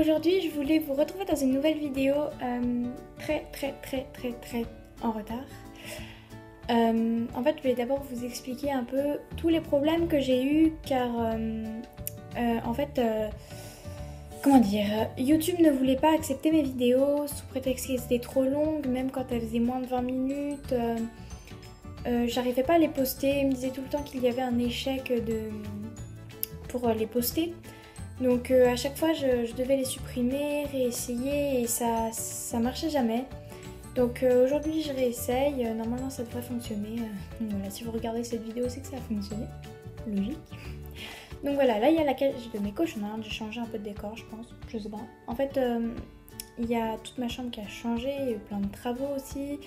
aujourd'hui je voulais vous retrouver dans une nouvelle vidéo très en retard. En fait je vais d'abord vous expliquer un peu tous les problèmes que j'ai eu car comment dire, YouTube ne voulait pas accepter mes vidéos sous prétexte qu'elles étaient trop longues, même quand elles faisaient moins de 20 minutes. J'arrivais pas à les poster, il me disait tout le temps qu'il y avait un échec pour les poster. Donc à chaque fois je devais les supprimer, réessayer et ça marchait jamais. Donc aujourd'hui je réessaye, normalement ça devrait fonctionner. Donc voilà, si vous regardez cette vidéo c'est que ça a fonctionné, logique. Donc voilà, là il y a la cage de mes cauchemars, j'ai changé un peu de décor je pense, je sais pas. En fait il y a toute ma chambre qui a changé, il y a eu plein de travaux aussi.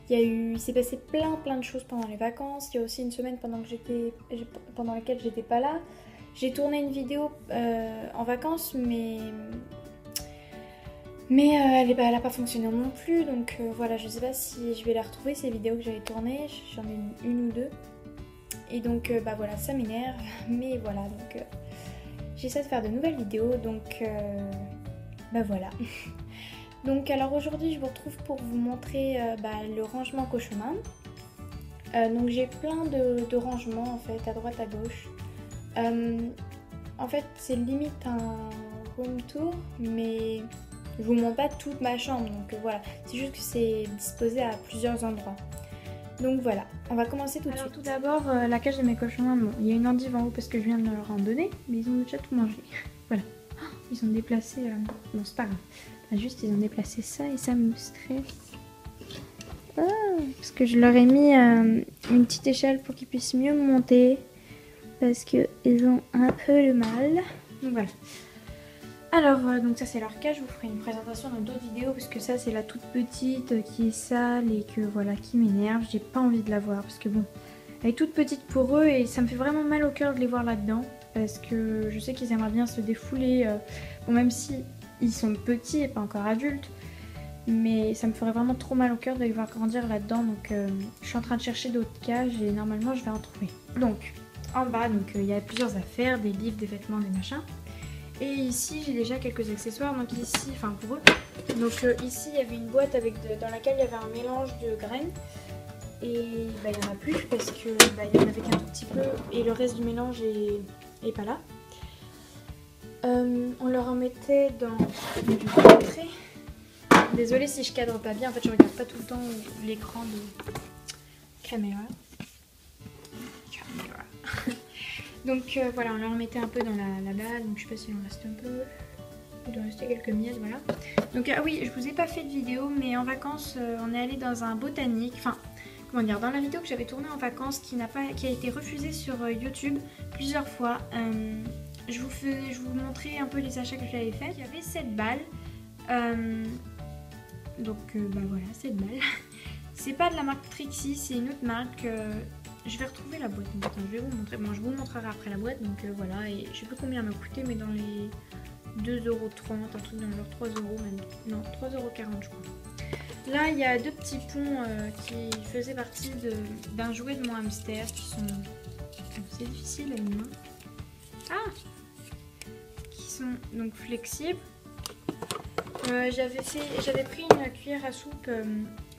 Il s'est passé plein de choses pendant les vacances. Il y a aussi une semaine pendant laquelle j'étais pas là. J'ai tourné une vidéo en vacances, mais elle a pas fonctionné non plus. Donc voilà, je sais pas si je vais la retrouver ces vidéos que j'avais tournées. J'en ai une ou deux. Et donc voilà, ça m'énerve. Mais voilà, donc j'essaie de faire de nouvelles vidéos. Donc voilà. Donc alors aujourd'hui je vous retrouve pour vous montrer le rangement Cochoman. Donc j'ai plein de rangements en fait à droite à gauche. En fait c'est limite un room tour, mais je vous montre pas toute ma chambre, donc voilà, c'est juste que c'est disposé à plusieurs endroits. Donc voilà, on va commencer tout de suite. Tout d'abord la cage de mes cochons, bon, il y a une endive en haut parce que je viens de leur en donner, mais ils ont déjà tout mangé. Voilà, ils ont déplacé, bon c'est pas grave, là, juste ils ont déplacé ça et ça me stresse. Parce que je leur ai mis une petite échelle pour qu'ils puissent mieux monter. Parce qu'ils ont un peu le mal. Donc voilà. Alors, donc ça c'est leur cage. Je vous ferai une présentation dans d'autres vidéos. Parce que ça c'est la toute petite qui est sale et que voilà, qui m'énerve. J'ai pas envie de la voir. Parce que bon, elle est toute petite pour eux. Et ça me fait vraiment mal au cœur de les voir là-dedans. Parce que je sais qu'ils aimeraient bien se défouler. Bon, même si ils sont petits et pas encore adultes. Mais ça me ferait vraiment trop mal au cœur de les voir grandir là-dedans. Donc je suis en train de chercher d'autres cages. Et normalement je vais en trouver. Donc... en bas, donc il y a plusieurs affaires, des livres, des vêtements, des machins. Et ici, j'ai déjà quelques accessoires, donc ici, enfin pour eux. Donc ici, il y avait une boîte dans laquelle il y avait un mélange de graines. Et il n'y en a plus parce que il y en avait qu'un tout petit peu et le reste du mélange est pas là. On leur en mettait dans... Je vais vous montrer. Désolée si je cadre pas bien, en fait je regarde pas tout le temps l'écran de caméra. Donc voilà, on leur mettait un peu dans là-bas, donc je sais pas s'il en reste un peu, il doit rester quelques miettes, voilà. Donc ah oui, je vous ai pas fait de vidéo, mais en vacances, on est allé dans un botanique, enfin, comment dire, dans la vidéo que j'avais tournée en vacances, qui a été refusée sur YouTube plusieurs fois, je vous montrais un peu les achats que j'avais fait. Il y avait 7 balles, donc voilà, 7 balles. C'est pas de la marque Trixie, c'est une autre marque. Je vais retrouver la boîte, donc attends, je vais vous montrer. Bon, je vous montrerai après la boîte, donc voilà. Et je sais plus combien elle m'a coûté, mais dans les 2,30€, un truc dans genre 3€ même. Non, 3,40€ je crois. Là, il y a deux petits ponts qui faisaient partie d'un jouet de mon hamster qui sont... c'est difficile à une main. Ah, qui sont donc flexibles. J'avais pris une cuillère à soupe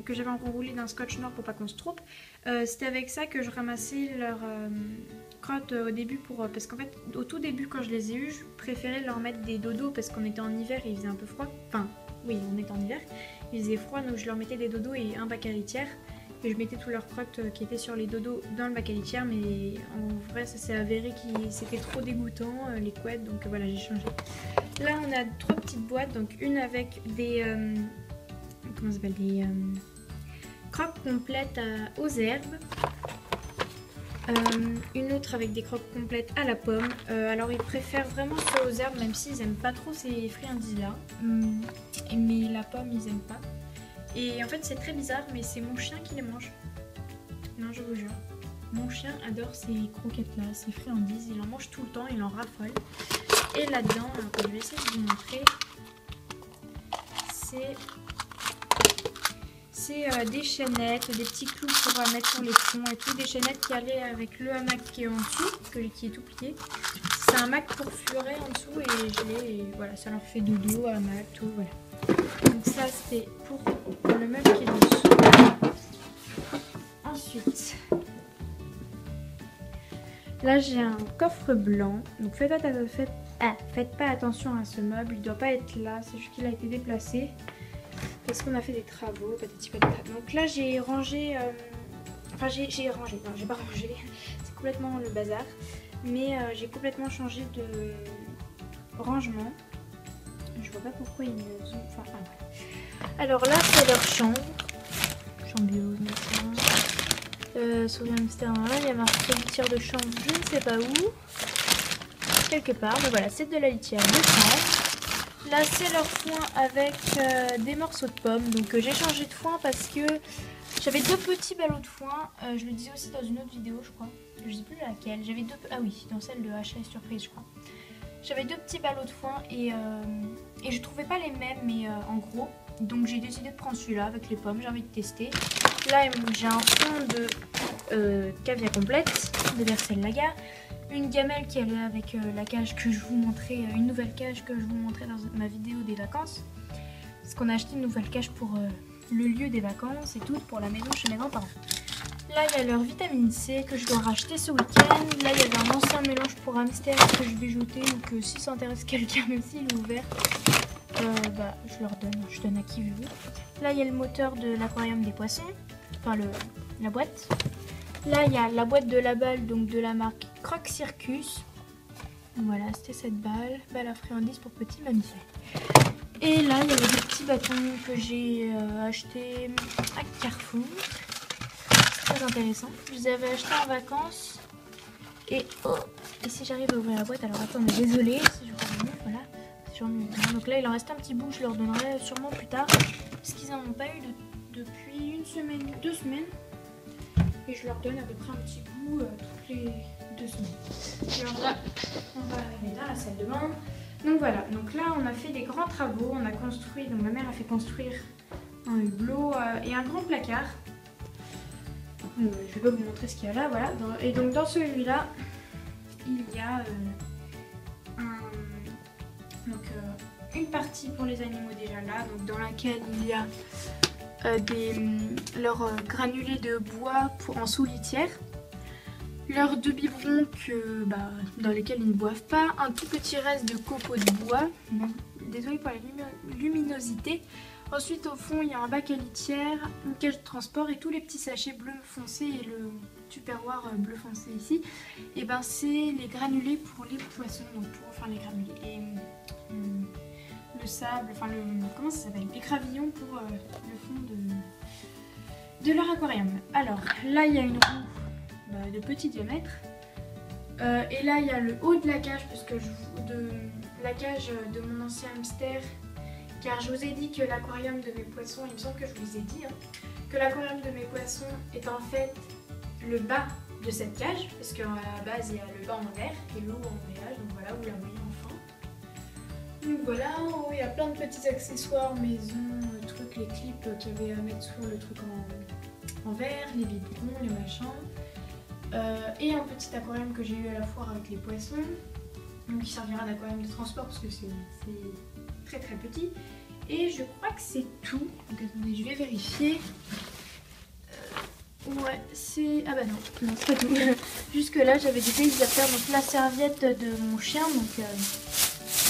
que j'avais enroulée d'un scotch noir pour pas qu'on se trompe. C'était avec ça que je ramassais leurs crottes au début parce qu'en fait au tout début quand je les ai eues, je préférais leur mettre des dodos parce qu'on était en hiver et il faisait un peu froid. Enfin oui, on était en hiver, il faisait froid, donc je leur mettais des dodos et un bac à litière. Et je mettais tous leurs crottes qui étaient sur les dodos dans le bac à litière, mais en vrai ça s'est avéré que c'était trop dégoûtant les couettes, donc voilà, j'ai changé. Là on a 3 petites boîtes, donc une avec des comment ça s'appelle, des croques complètes aux herbes, une autre avec des croques complètes à la pomme. Alors ils préfèrent vraiment ceux aux herbes, même s'ils aiment pas trop ces friandises là, mais la pomme ils aiment pas. Et en fait c'est très bizarre, mais c'est mon chien qui les mange. Non, je vous jure. Mon chien adore ces croquettes là, ces friandises, il en mange tout le temps, il en raffole. Et là-dedans, je vais essayer de vous montrer, c'est des chaînettes, des petits clous pour mettre sur les ponts et tout, des chaînettes qui allaient avec le hamac qui est en dessous, qui est tout plié. c'est un Mac pour furet en dessous et je l'ai, et voilà, ça leur fait dodo à Mac, tout, voilà. Donc ça c'était pour le meuble qui est dessous. Ensuite, là j'ai un coffre blanc, donc faites pas attention à ce meuble, il doit pas être là, c'est juste qu'il a été déplacé parce qu'on a fait des travaux, patati patata. Donc là j'ai rangé, enfin j'ai rangé, non j'ai pas rangé, c'est complètement le bazar, mais j'ai complètement changé de rangement. Je vois pas pourquoi ils me ont... Enfin, ah ouais. Alors là c'est leur chambre biose, souris hamster, il y a marqué litière de chambre, je ne sais pas où, quelque part, mais voilà, c'est de la litière de chambre. Là c'est leur foin avec des morceaux de pommes, donc j'ai changé de foin parce que j'avais deux petits ballots de foin, je le disais aussi dans une autre vidéo je crois, je sais plus laquelle, j'avais deux, ah oui, dans celle de Achat et Surprise je crois. J'avais deux petits ballots de foin et je trouvais pas les mêmes mais en gros. Donc j'ai décidé de prendre celui-là avec les pommes, j'ai envie de tester. Là j'ai un fond de caviar complète de Bercel Laga. Une gamelle qui allait avec la cage que je vous montrais, une nouvelle cage que je vous montrais dans ma vidéo des vacances. Parce qu'on a acheté une nouvelle cage pour le lieu des vacances et tout, pour la maison chez mes grands-parents. Là, il y a leur vitamine C que je dois racheter ce week-end. Là, il y avait un ancien mélange pour hamster que je vais jeter ou que si ça intéresse quelqu'un, même s'il est ouvert, bah, je donne à qui veut. Là, il y a le moteur de l'aquarium des poissons, enfin la boîte. Là, il y a la boîte de la balle, donc de la marque Croc Circus. Voilà, c'était cette balle à friandises pour petits mammifères. Et là, il y avait des petits bâtons que j'ai achetés à Carrefour. Très intéressant. Je les avais achetés en vacances. Et si j'arrive à ouvrir la boîte, alors attendez, désolée, si je vous remets, voilà. Donc là, il en reste un petit bout, je leur donnerai sûrement plus tard. Parce qu'ils n'en ont pas eu depuis une semaine, 2 semaines. Et je leur donne à peu près un petit bout toutes les 2 semaines. Alors là, on va aller dans la salle de bain. Donc voilà, donc là on a fait des grands travaux, on a construit, donc ma mère a fait construire un hublot et un grand placard. Je vais pas vous montrer ce qu'il y a là, voilà. Et donc dans celui-là, il y a une partie pour les animaux déjà là, donc dans laquelle il y a leurs granulés de bois en sous-litière. Leurs 2 biberons dans lesquels ils ne boivent pas, un tout petit reste de copeaux de bois, désolé pour la luminosité. Ensuite au fond il y a un bac à litière, une cage de transport et tous les petits sachets bleu foncé et le tupperware bleu foncé ici. Et ben c'est les granulés pour les poissons, donc les granulés et le sable, comment ça s'appelle, les gravillons pour le fond de leur aquarium. Alors là il y a une roue de petit diamètre et là il y a le haut de la cage parce que la cage de mon ancien hamster, car je vous ai dit que l'aquarium de mes poissons, il me semble que je vous ai dit que l'aquarium de mes poissons est en fait le bas de cette cage parce qu'à la base il y a le bas en verre et le haut en béage, donc voilà, vous la voyez enfin. Donc voilà, en haut il y a plein de petits accessoires maison, trucs, les clips qu'il y avait à mettre sur le truc en verre, les biberons, les machins. Et un petit aquarium que j'ai eu à la foire avec les poissons, donc qui servira d'aquarium de transport parce que c'est très très petit. Et je crois que c'est tout. Donc attendez, je vais vérifier. Ouais, c'est... Ah bah non, c'est pas tout. Jusque là j'avais des petites affaires, donc la serviette de mon chien, donc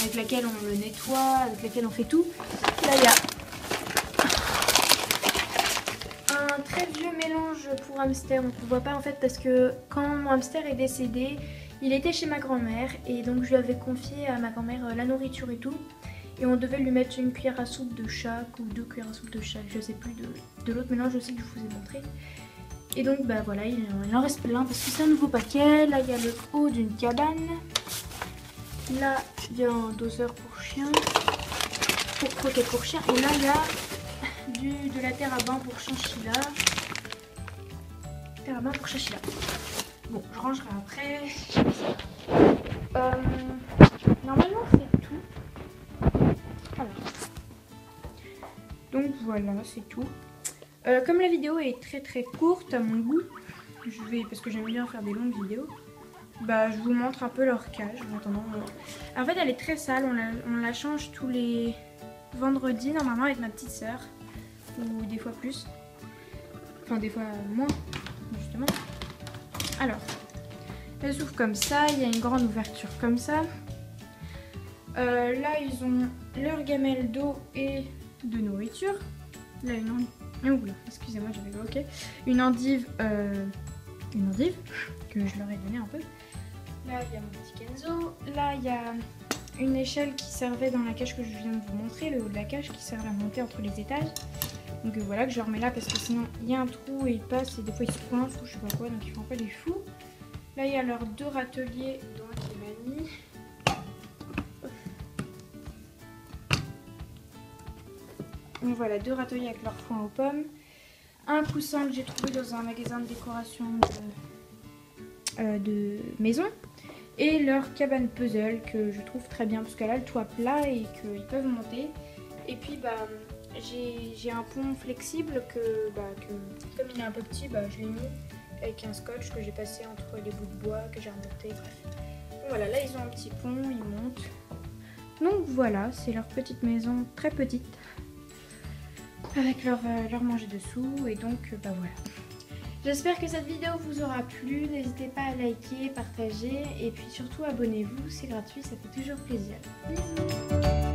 avec laquelle on le nettoie, avec laquelle on fait tout. Là il y a un très vieux mélange pour hamster, donc on voit pas en fait parce que quand mon hamster est décédé, il était chez ma grand-mère et donc je lui avais confié à ma grand-mère la nourriture et tout. Et on devait lui mettre une cuillère à soupe de chaque ou 2 cuillères à soupe de chaque, je sais plus de l'autre mélange aussi que je vous ai montré. Et donc bah voilà, il en reste plein parce que c'est un nouveau paquet. Là il y a le haut d'une cabane. Là il y a un doseur pour chien, pour croquettes pour chien. Et là il y a de la terre à bain pour chinchilla. Terre à bain pour chinchilla. Bon, je rangerai après. Normalement c'est tout. Alors. Donc voilà, c'est tout. Comme la vidéo est très très courte à mon goût, parce que j'aime bien faire des longues vidéos, bah, je vous montre un peu leur cage en attendant. En fait, elle est très sale, on la change tous les vendredis normalement avec ma petite sœur, ou des fois plus, enfin des fois moins justement. Alors, elle s'ouvre comme ça, il y a une grande ouverture comme ça. Là, ils ont leur gamelle d'eau et de nourriture. Là, une endive. Oh là, excusez-moi, j'avais bloqué. Une endive que je leur ai donné un peu. Là, il y a mon petit Kenzo. Là, il y a une échelle qui servait dans la cage que je viens de vous montrer, le haut de la cage qui servait à monter entre les étages. Donc voilà, que je remets là parce que sinon il y a un trou et ils passent et des fois ils se coincent ou je sais pas quoi, donc ils font pas les fous. Là, il y a leurs 2 râteliers, dont un qui est mamie. Donc voilà, 2 râteliers avec leur foin aux pommes. Un coussin que j'ai trouvé dans un magasin de décoration de maison. Et leur cabane puzzle que je trouve très bien parce qu'elle a le toit plat et qu'ils peuvent monter. Et puis bah, j'ai un pont flexible que comme il est un peu petit, bah, je l'ai mis avec un scotch que j'ai passé entre les bouts de bois que j'ai remonté. Bref. Donc voilà, là ils ont un petit pont, ils montent. Donc voilà, c'est leur petite maison très petite. Avec leur manger dessous et donc bah voilà. J'espère que cette vidéo vous aura plu, n'hésitez pas à liker, partager et puis surtout abonnez-vous, c'est gratuit, ça fait toujours plaisir. Bisous.